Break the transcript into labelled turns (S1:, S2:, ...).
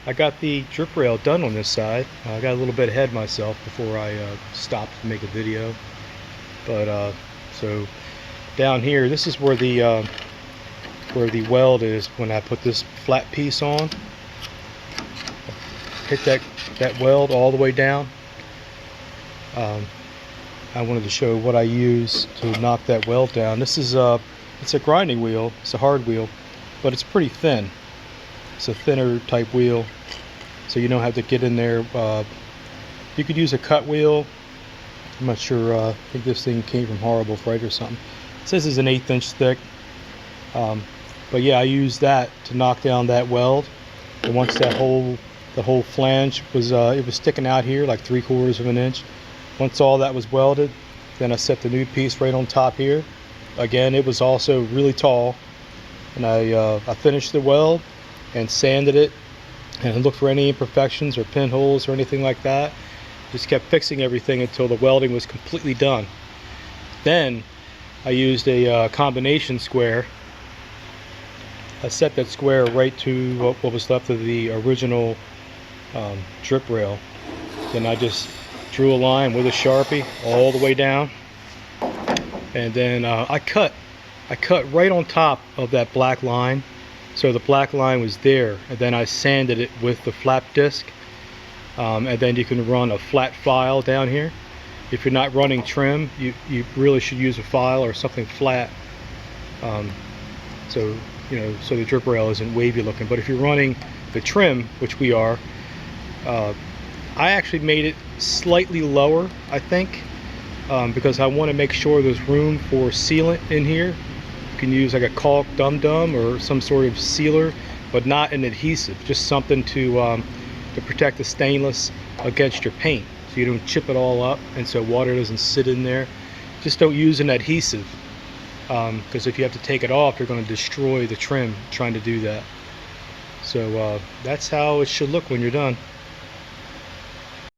S1: I got the drip rail done on this side. I got a little bit ahead of myself before I stopped to make a video. But so down here, this is where the weld is when I put this flat piece on. Hit that weld all the way down. I wanted to show what I use to knock that weld down. This is it's a grinding wheel. It's a hard wheel, but it's pretty thin. It's a thinner type wheel, so you don't have to get in there. You could use a cut wheel. I'm not sure. I think this thing came from Horrible Freight or something. It says it's an 1/8 inch thick. But yeah, I used that to knock down that weld. And once the whole flange was it was sticking out here like 3/4 of an inch. Once all that was welded, then I set the new piece right on top here. Again, it was also really tall, and I finished the weld and sanded it and looked for any imperfections or pinholes or anything like that. Just kept fixing everything until the welding was completely done. Then I used a combination square. I set that square right to what was left of the original drip rail. Then I just drew a line with a Sharpie all the way down, and then I cut right on top of that black line, so the black line was there, and then I sanded it with the flap disc. And then you can run a flat file down here. If you're not running trim, you really should use a file or something flat, so so the drip rail isn't wavy looking. But if you're running the trim, which we are, I actually made it slightly lower, I think, because I want to make sure there's room for sealant in here. You can use like a caulk dum-dum or some sort of sealer, but not an adhesive, just something to protect the stainless against your paint, so you don't chip it all up and so water doesn't sit in there. Just don't use an adhesive, because if you have to take it off, you're going to destroy the trim trying to do that. So that's how it should look when you're done.